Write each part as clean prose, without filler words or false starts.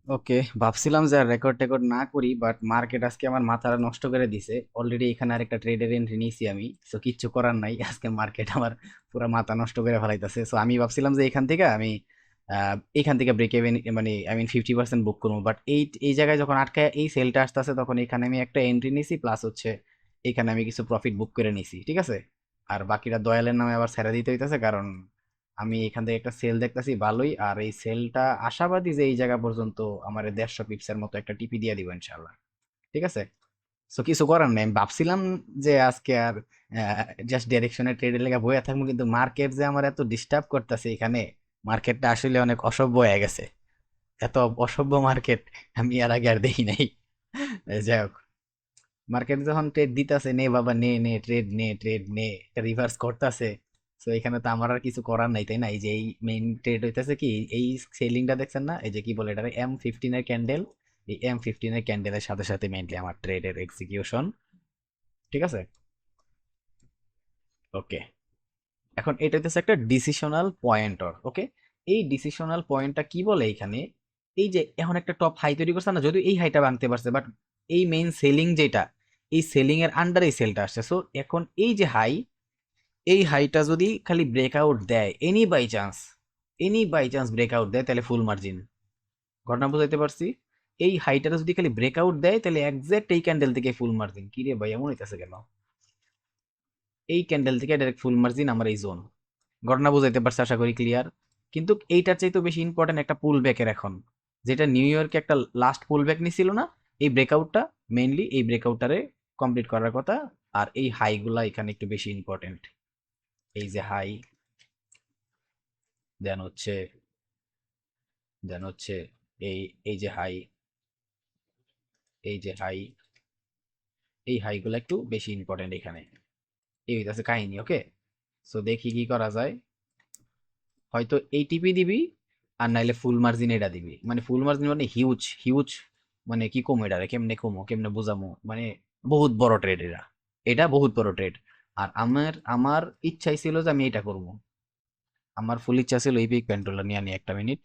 ওকে, ভাবছিলাম যে রেকর্ড টেকর্ড না করি, বাট মার্কেট আজকে আমার মাথাটা নষ্ট করে দিছে। অলরেডি এখানে আরেকটা ট্রেডের এন্ট্রি নিয়েছি আমি, সো কিচ্ছু করার নাই। আজকে মার্কেট আমার পুরো মাথা নষ্ট করে ফেলাইতেছে। সো আমি ভাবছিলাম যে এখান থেকে আমি এখান থেকে ব্রেক ইভেন, মানে আই মিন 50% বুক করবো, বাট এই এই জায়গায় যখন আটকায় এই সেলটা আসতেছে, তখন এখানে আমি একটা এন্ট্রি নিয়েছি, প্লাস হচ্ছে এখানে আমি কিছু প্রফিট বুক করে নিয়েছি, ঠিক আছে। আর বাকিটা দয়ালের নামে আবার ছেড়ে দিতে হইতেছে, কারণ আমি এখান থেকে একটা সেল দেখতেছি ভালোই। আর এই সেলটা আশাবাদী যে এই জায়গা পর্যন্ত আমার 150 পিপসের মতো একটা টিপি দিয়ে দিব ইনশাল্লাহ, ঠিক আছে। সো কিছু করার নেই, আমি ভাবছিলাম যে আজকে আর জাস্ট ডিরেকশনের ট্রেডের লেগে বয়ে থাকবো, কিন্তু মার্কেট যে আমার এত ডিস্টার্ব করতেছে এখানে, মার্কেটটা আসলে অনেক অসভ্য হয়ে গেছে। এত অসভ্য মার্কেট আমি আর আগে আর দেখি নাই। যাই হোক, মার্কেট যখন ট্রেড দিতেছে, নে বাবা নে নে ট্রেড নে ট্রেড নে, রিভার্স করতেছে। তো এখানে তো আমার আর কিছু করার নাই, তাই না। এই যে এই মেইন ট্রেড হইতেছে কি, এই সেলিংটা দেখছেন না, এই যে কি বলে এটা, M15 এর ক্যান্ডেল। এই M15 এর ক্যান্ডেলের সাথে সাথে মেইনলি আমার ট্রেডের এক্সিকিউশন, ঠিক আছে। ওকে, এখন এটা হইতেছে একটা ডিসিশনাল পয়েন্টর, ওকে। এই ডিসিশনাল পয়েন্টটা কি বলে এখানে, এই যে এখন একটা টপ হাই তৈরি করছে না, যদিও এই হাইটা ভাঙতে পারছে, বাট এই মেইন সেলিং যেটা, এই সেলিং এর আন্ডারে এই সেলটা আসছে। সো এখন এই যে হাই, এই হাইটা যদি খালি ব্রেকআউট দেয়, এনি বাই চান্স ব্রেকআউট দেয়, তাহলে ফুল মার্জিন। ঘটনা বুঝাইতে পারছি। এই হাইটাটা যদি খালি ব্রেকআউট দেয়, তাহলে একজ্যাক্ট এই ক্যান্ডেল থেকে ফুল মার্জিন। কি রে ভাই, এমন হইতেছে কেন? এই ক্যান্ডেল থেকে ডাইরেক্ট ফুল মার্জিন আমার এই জোন। ঘটনা বুঝাইতে পারছি, আশা করি ক্লিয়ার। কিন্তু এইটার চাইতে বেশি ইম্পর্টেন্ট একটা পুল ব্যাকের এখন, যেটা নিউ ইয়র্কে একটা লাস্ট পুল ব্যাক নিছিল না, এই ব্রেকআউটটা, মেইনলি এই ব্রেকআউটটারে কমপ্লিট করার কথা। আর এই হাইগুলা এখানে একটু বেশি ইম্পর্টেন্ট। এই যে হাই, দেন হচ্ছে দেন হচ্ছে এই এই যে হাই, এই যে হাই, এই হাইগুলো একটু বেশি ইম্পর্টেন্ট এখানে। এই হইতাছে কাহিনী, ওকে। সো দেখি কি করা যায়। হয়তো এই টিপি দিবি, আর নাইলে ফুল মার্জিন এটা দিবি। মানে ফুল মার্জিন মানে হিউজ হিউজ, মানে কি কমো এটা, কেমনে কমো, কেমনে বুঝামো, মানে বহুত বড় ট্রেড এটা, এটা বহুত বড় ট্রেড। আর আমার আমার ইচ্ছাই ছিল যে আমি এটা করবো। আমার ফুল ইচ্ছা ছিল এই পিক পেন্ট্রোলটা নিয়ে নিয়ে একটা মিনিট।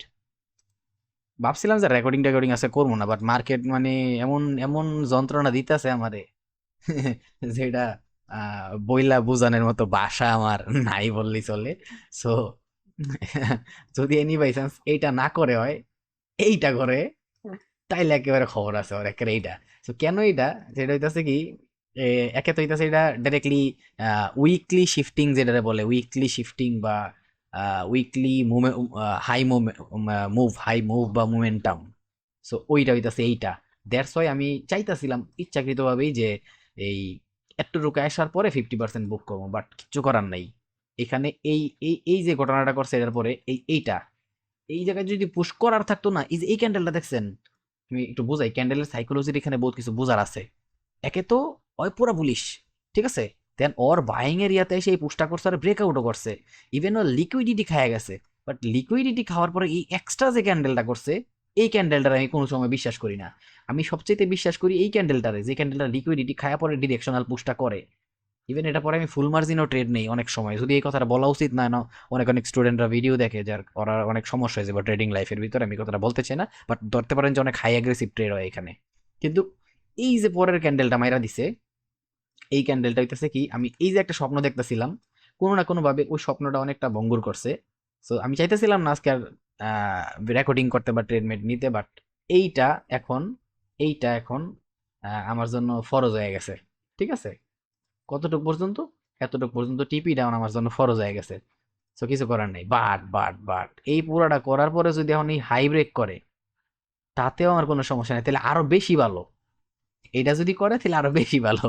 ভাবছিলাম যে রেকর্ডিং টেকর্ডিং আছে করবো না, বাট মার্কেট মানে এমন এমন যন্ত্রণা দিতেছে আমারে, যেটা বইলা বুঝানোর মতো ভাষা আমার নাই বললেই চলে। সো যদি এনি বাই চান্স এইটা না করে হয়, এইটা করে, তাইলে একেবারে খবর আছে ওর একেবারে এইটা। তো কেন এইটা, যেটা হইতাছে কি, একে তো হইতাছে এটা ডাইরেক্টলি উইকলি শিফটিং, যেটা বলে উইকলি শিফটিং বা উইকলি হাই হাই মুভ বা মোমেন্টাম। সো ওইটা হইতাছে এইটা। দ্যাটস ওয়াই আমি চাইতাছিলাম ইচ্ছাকৃতভাবেই যে এই একটু আসার পরে 50% বুক করবো, বাট কিচ্ছু করার নাই। এখানে এই এই এই যে ঘটনাটা করছে, এটার পরে এইটা, এই জায়গায় যদি পুশ করার থাকতো না, এই যে এই ক্যান্ডেলটা দেখছেন, আমি একটু বুঝাই, ক্যান্ডেলের সাইকোলজির এখানে বহুত কিছু বোঝার আছে। একে তো ওই পুরা বুলিশ, ঠিক আছে। দেন ওর বাইং এর ইয়াতে এসে এই পুশটা করছে আর ব্রেকআউটও করছে। ইভেন ও লিকুইডিটি খায়া গেছে। বাট লিকুইডিটি খাওয়ার পরে এই এক্সট্রা যে ক্যান্ডেলটা করছে, এই ক্যান্ডেলটার আমি কোনো সময় বিশ্বাস করি না। আমি সবচেয়ে বিশ্বাস করি এই ক্যান্ডেলটারে, যে ক্যান্ডেলটা লিকুইডিটি খায়া পরে ডিরেকশনাল পুশটা করে। ইভেন এটা পরে আমি ফুল মার্জিনও ট্রেড নেই অনেক সময়, যদি এই কথাটা বলা উচিত না না। অনেক অনেক স্টুডেন্টরা ভিডিও দেখে, যার ওরা অনেক সমস্যা হয়েছে বা ট্রেডিং লাইফের ভিতরে, আমি কথাটা বলতে চাই না, বাট ধরতে পারেন যে অনেক হাই অ্যাগ্রেসিভ ট্রেড হয় এখানে। কিন্তু এই যে পরের ক্যান্ডেলটা মাইরা দিছে, এই ক্যান্ডেলটা হইতেছে কি, আমি এই যে একটা স্বপ্ন দেখতেছিলাম, কোনো না কোনো ভাবে ওই স্বপ্নটা অনেকটা ভঙ্গুর করছে। সো আমি চাইতেছিলাম না আজকে আর রেকর্ডিং করতে বা ট্রেডমেট নিতে, বাট এইটা এখন, এইটা এখন আমার জন্য ফরজ হয়ে গেছে, ঠিক আছে। কতটুক পর্যন্ত, এতটুক পর্যন্ত টিপি ডাউন আমার জন্য ফরজ হয়ে গেছে। তো কিছু করার নেই, বাট এই পুরাটা করার পরে যদি এখন এই হাই ব্রেক করে, তাতেও আমার কোনো সমস্যা নেই, তাহলে আরো বেশি ভালো। এটা যদি করে তাহলে আরো বেশি ভালো।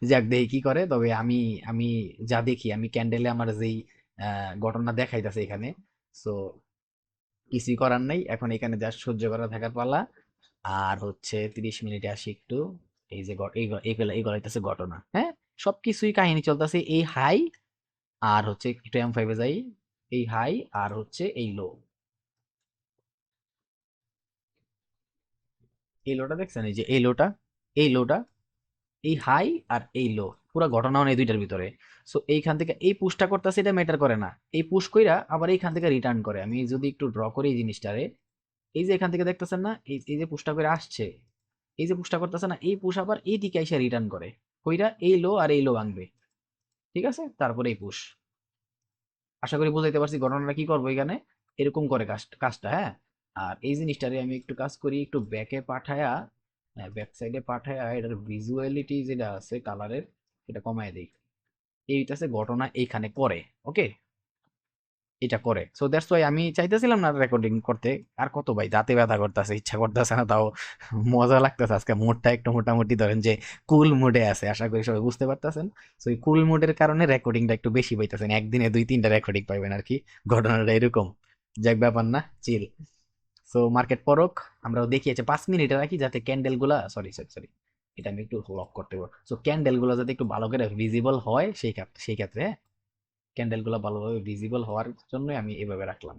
যাক দেখি কি করে। তবে আমি আমি যা দেখি, আমি ক্যান্ডেলে আমার যেই ঘটনা দেখাইতেছে এখানে, সো কিছুই করার নাই, এখন এখানে যা সহ্য করা থাকার পালা। আর হচ্ছে 30 মিনিটে আসি একটু। এই যে এইগুলো হইতেছে ঘটনা, হ্যাঁ। সবকিছুই কাহিনী চলতেছে এই হাই, আর হচ্ছে একটু M5 এ যাই। এই হাই, আর হচ্ছে এই লো, এই লোটা দেখছেন, এই যে এই লোটা, এই হাই আর এই লো, পুরো ঘটনা এই দুইটার ভিতরে। সো এইখান থেকে এই পুশটা করতেছে, এটা ম্যাটার করে না। এই পুশ কইরা আবার এইখান থেকে রিটার্ন করে। আমি যদি একটু ড্র করি এই জিনিসটারে, এই যে এখান থেকে দেখতেছেন না, এই যে পুশটা করে আসছে, এই যে পুশটা করতেছে না, এই পুশ আবার এই দিকে এসে রিটার্ন করে, কইরা এই লো আর এই লো ভাঙবে। ঠিক আছে, তারপরে এই পুশ। আশা করি বুঝাইতে পারছি ঘটনাটা কি করবো এখানে। এরকম করে কাজটা, হ্যাঁ। আর এই জিনিসটারে আমি একটু কাজ করি, একটু ব্যাকে পাঠায়া, হ্যাঁ ব্যাক সাইডে পাঠায়া এটার ভিজুয়ালিটি যেটা আছে কালারের, এটা কমায় দিই। এইটাছে ঘটনা এইখানে করে। ওকে, এটা করে, সো দ্যাটস ওয়াই আমি চাইতেছিলাম না রেকর্ডিং করতে। আর কত ভাই, দাঁতে ব্যথা করতেছে, ইচ্ছা করতেছে না, তাও মজা লাগতেছে। আজকে মুডটা একটু মোটামুটি ধরেন যে কুল মুডে আছে, আশা করি সবাই বুঝতে পারতেছেন। সো এই কুল মুডের কারণে রেকর্ডিংটা একটু বেশি পাইতেছেন, একদিনে 2-3টা রেকর্ডিং পাইবেন আর কি। ঘটনাটা এরকম, যাক ব্যাপার না, চিল। সো মার্কেট পরক, আমরাও দেখিয়েছি 5 মিনিটে রাখি, যাতে ক্যান্ডেল গুলা, সরি সরি সরি, এটা আমি একটু লক করতে পারবো। সো ক্যান্ডেল গুলা যাতে একটু ভালো করে ভিজিবল হয়, সেই ক্ষেত্রে ক্যান্ডেল গুলা ভালোভাবে ভিজিবল হওয়ার জন্য আমি এভাবে রাখলাম।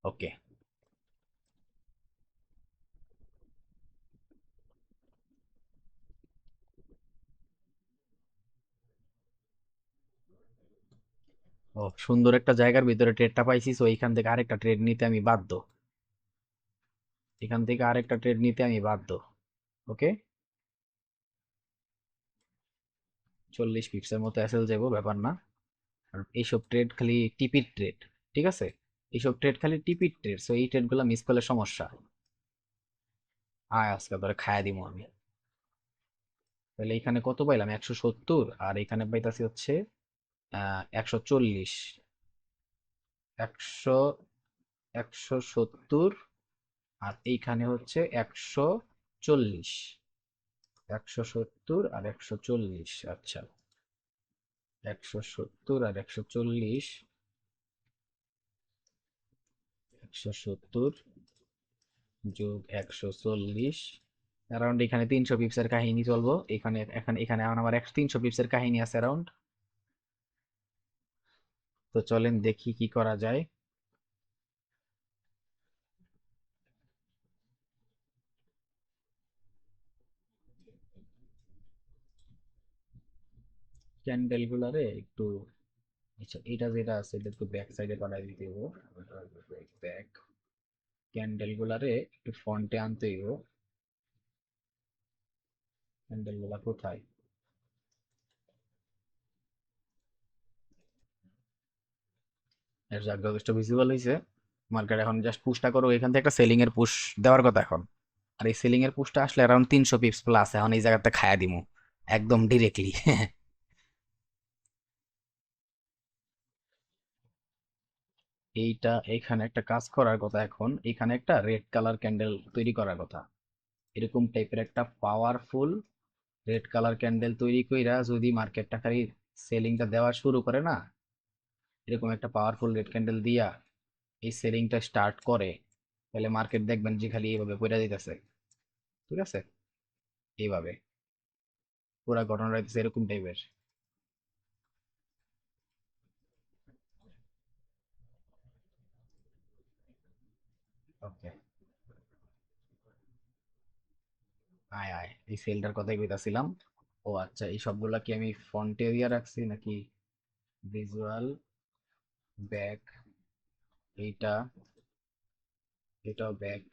ওকে। ও, সুন্দর একটা জায়গার ভিতরে ট্রেডটা পাইছি, সো এইখান থেকে আরেকটা ট্রেড নিতে আমি বাধ্য। এখান থেকে আরেকটা ট্রেড নিতে আমি বাধ্য। ওকে, 40 পিপসের মতো এসএল যাবো, ব্যাপার না। আর এইসব ট্রেড খালি টিপির ট্রেড, ঠিক আছে, এইসব ট্রেড খালি টিপির ট্রেড, সো এই ট্রেড গুলা মিস করলে সমস্যা। আয় আজকে ধরে খায়া দিবো আমি। তাহলে এখানে কত পাইলাম, 170, আর এখানে পাইতাছি হচ্ছে 140। একশো, 170, আর এইখানে হচ্ছে 140। 170 আর 140, আচ্ছা। 170 আর 140, 170 যোগ 140, অ্যারাউন্ড এখানে 300 পিপসের কাহিনী চলবো। এখানে এখানে এখানে আমার 300 পিপসের কাহিনী আছে অ্যারাউন্ড। তো চলেন দেখি কি করা যায়। ক্যান্ডেল গুলারে একটু, আচ্ছা এটা যেটা আছে এটা একটু ব্যাক সাইডে পাঠাই দিতে হইব। ব্যাক, ক্যান্ডেল গুলারে একটু ফ্রন্টে আনতে হইব। ক্যান্ডেল গুলা কোথায়? এর জায়গা যথেষ্ট ভিজিবল হয়েছে। মার্কেট এখন জাস্ট পুশটা করো, এখান থেকে একটা সেলিং এর পুশ দেওয়ার কথা এখন। আর এই সেলিং এর পুশটা আসলে অ্যারাউন্ড 300 পিপস প্লাস, এখন এই জায়গাতে খায়া দিমু একদম ডিরেক্টলি। এইটা এখানে একটা কাজ করার কথা, এখন এখানে একটা রেড কালার ক্যান্ডেল তৈরি করার কথা। এরকম টাইপের একটা পাওয়ারফুল রেড কালার ক্যান্ডেল তৈরি কইরা যদি মার্কেটটা খালি সেলিংটা দেওয়া শুরু করে না, এরকম একটা পাওয়ারফুল রেড ক্যান্ডেল দিয়া এই সেলিংটা স্টার্ট করে, তাহলে মার্কেট দেখবেন যে খালি এইভাবে পড়ে যাইতেছে। ঠিক আছে, এইভাবে পুরা ঘটনা রয়েছে এরকম টাইপের। ওকে, আয় আয়, এই সেলটার কথাই কইতাছিলাম। ও আচ্ছা, এই সবগুলা কি আমি ফন্টে দিয়া রাখছি নাকি? ভিজুয়াল, ব্যাক, এইটা, এটাও ব্যাক।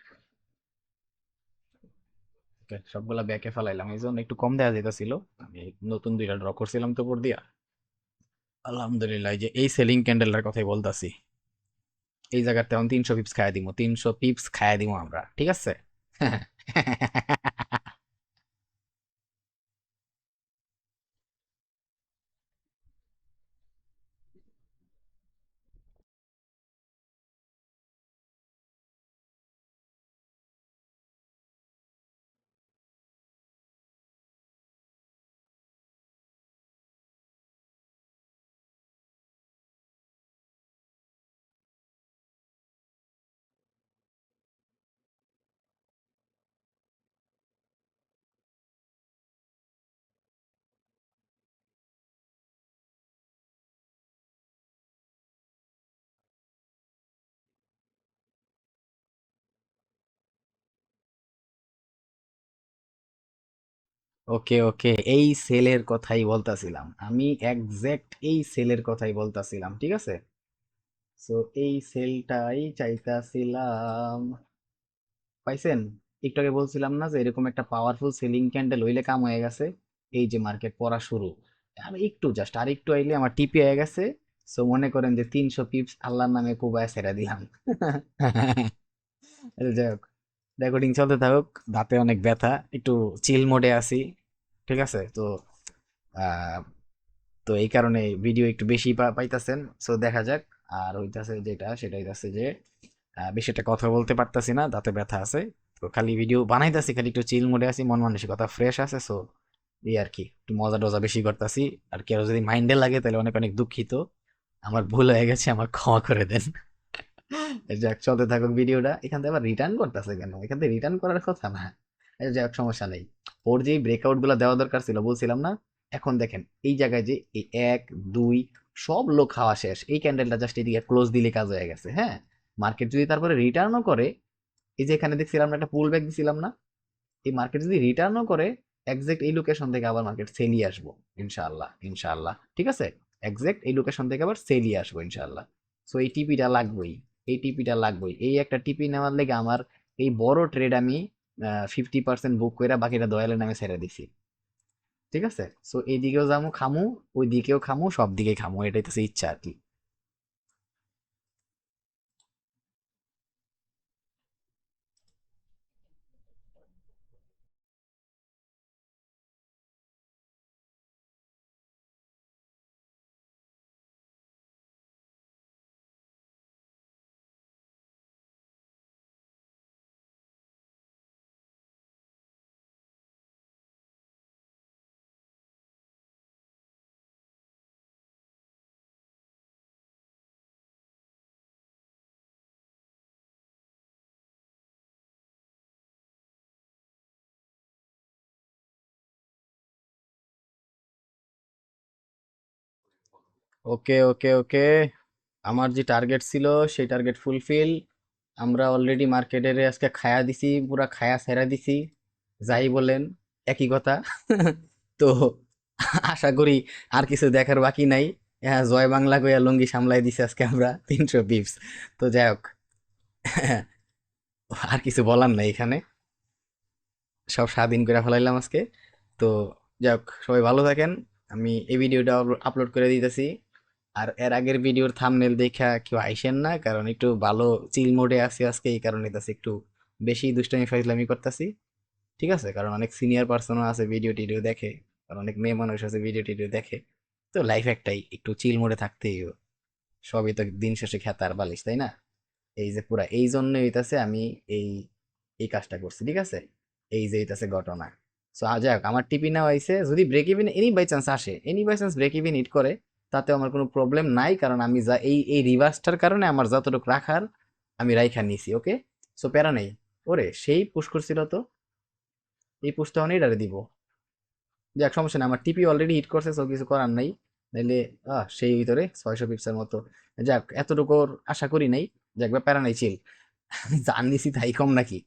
সবগুলা ব্যাকে ফেলাইলাম, এই জন্য একটু কম দেওয়া যেতেছিল। আমি নতুন 2টা ড্র করছিলাম তো উপর দিয়া। আলহামদুলিল্লাহ, এই যে এই সেলিং ক্যান্ডেলটার কথাই বলতাছি। এই জায়গাতে এখন 300 পিপস খাইয়া দিব, 300 পিপস খাইয়া দিব আমরা, ঠিক আছে। ওকে ওকে, এই সেলের কথাই বলতাছিলাম আমি, এক্সাক্ট এই সেলের কথাই বলতাছিলাম, ঠিক আছে। সো এই সেলটাই চাইতাছিলাম। পাইছেন? একটু আগে বলছিলাম না যে এরকম একটা পাওয়ারফুল সেলিং ক্যান্ডেল হইলে কাম হয়ে গেছে। এই যে মার্কেট পড়া শুরু, আমি একটু জাস্ট আর একটু আইলে আমার টিপি হয়ে গেছে। সো মনে করেন যে 300 পিপস আল্লাহর নামে কোবায় ছেড়ে দিলাম। যাই হোক, রেকর্ডিং চলতে থাকুক, দাঁতে অনেক ব্যথা, একটু চিল মোডে আছি। ঠিক আছে তো, আহ, তো এই কারণে ভিডিও একটু বেশি পাইতাছেন। সো দেখা যাক। আর হইতাছে যেটা, সেটা হইতাছে যে বেশি একটা কথা বলতে পারতাছি না, দাঁতে ব্যথা আছে। তো খালি ভিডিও বানাইতাছি, খালি একটু চিল মোডে আছি, মন মানসিকতা ফ্রেশ আছে। সো এই আর কি, একটু মজা টজা বেশি করতেছি। আর কেউ যদি মাইন্ডে লাগে তাহলে অনেক অনেক দুঃখিত, আমার ভুল হয়ে গেছে, আমার ক্ষমা করে দেন। যাক, চলতে থাকুক ভিডিওটা। এখান থেকে আবার রিটার্ন করতেছে কেন? এখান থেকে রিটার্ন করার কথা না। যাক, সমস্যা নেই। ওর যে ব্রেকআউট গুলো দেওয়া দরকার ছিল, বলছিলাম না? এখন দেখেন এই জায়গায় যে এই এক, দুই, সব লোক খাওয়া শেষ, এই ক্যান্ডেলটা জাস্ট এদিকে ক্লোজ দিলে কাজ হয়ে গেছে। হ্যাঁ, মার্কেট যদি তারপরে রিটার্নও করে, এই যে এখানে দেখছিলাম না একটা পুল ব্যাক দিছিলাম না, এই মার্কেট যদি রিটার্নও করে, এক্সাক্ট এই লোকেশন থেকে আবার মার্কেট সেলিয়ে আসবো ইনশাআল্লাহ। ইনশাআল্লাহ, ঠিক আছে? এক্সাক্ট এই লোকেশন থেকে আবার সেলিয়ে আসবো ইনশাআল্লাহ। সো এই টিপিটা লাগবেই, এই টিপিটা লাগবেই। এই একটা টিপি নেওয়ার লেগে আমার এই বড় ট্রেড আমি 50% বুক করে বাকিটা দয়ালের নামে ছেড়ে দিছি। ঠিক আছে? সো এইদিকেও যাবো খামু, ওই দিকেও খামু, সব দিকে খামু, এটাই তো ইচ্ছা আর কি। ওকে, ওকে, ওকে। আমার যে টার্গেট ছিল সেই টার্গেট ফুলফিল। আমরা অলরেডি মার্কেটের আজকে খায়া দিছি, পুরা খায়া ছেড়া দিছি। যাই বলেন, একই কথা। তো আশা করি আর কিছু দেখার বাকি নাই। হ্যাঁ, জয় বাংলা কইয়া লুঙ্গি সামলাই দিছি আজকে আমরা 300 পিপস। তো যাই হোক, আর কিছু বলার নাই এখানে, সব স্বাধীন করে ফেলাইলাম আজকে। তো যাই হোক, সবাই ভালো থাকেন। আমি এই ভিডিওটা আপলোড করে দিতেছি। আর এর আগের ভিডিওর থাম্বনেল দেখা কেউ আইসেন না, কারণ একটু ভালো চিল মোডে আছি আজকে, এই কারণে তাছে একটু বেশি দুষ্টামি ফাইজলামি করতেছি। ঠিক আছে? কারণ অনেক সিনিয়র পার্সনও আছে ভিডিও টিডিও দেখে, আর অনেক মেয়ে মানুষ আছে ভিডিও টিডিও দেখে। তো লাইফ একটাই, একটু চিল মোডে থাকতেই হবে। সবই তো দিন শেষে খেতার বালিশ, তাই না? এই যে পুরা এই জন্যই হইতাছে আমি এই এই কাজটা করছি। ঠিক আছে? এই যে হইতাছে ঘটনা। সো যাই হোক, আমার টিপি নেওয়া হয়েছে। যদি break even any by chance আসে, any by chance break even hit করে, তাতে আমার কোনো প্রবলেম নাই, কারণ আমি যা এই এই রিভার্সটার কারণে আমার যতটুকু রাখার আমি রাইখা নিছি। ওকে, সো প্যারা নেই। ওরে সেই পুশ করছিল তো, এই পুশটা অনেক ডারে দিব। যাক, সমস্যা নেই, আমার টিপি অলরেডি হিট করছে, সো কিছু করার নাই। নাইলে সেই ভিতরে 600 পিপসের মতো। যাক, এতটুকু আশা করি নাই। যাক, প্যারা নাই, চিল। জান নিছি তাই কম নাকি?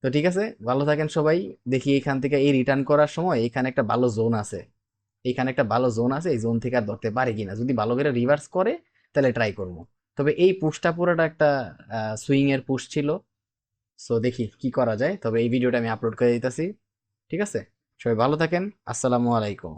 তো ঠিক আছে, ভালো থাকেন সবাই। দেখি এখান থেকে এই রিটার্ন করার সময় এখানে একটা ভালো জোন আছে, এখানে একটা ভালো জোন আছে, এই জোন থেকে আর ধরতে পারে কিনা। যদি ভালো করে রিভার্স করে তাহলে ট্রাই করবো। তবে এই পুশটা পুরোটা একটা সুইং এর পুশ ছিল। সো দেখি কি করা যায়। তবে এই ভিডিওটা আমি আপলোড করে দিতেছি। ঠিক আছে? সবাই ভালো থাকেন। আসসালামু আলাইকুম।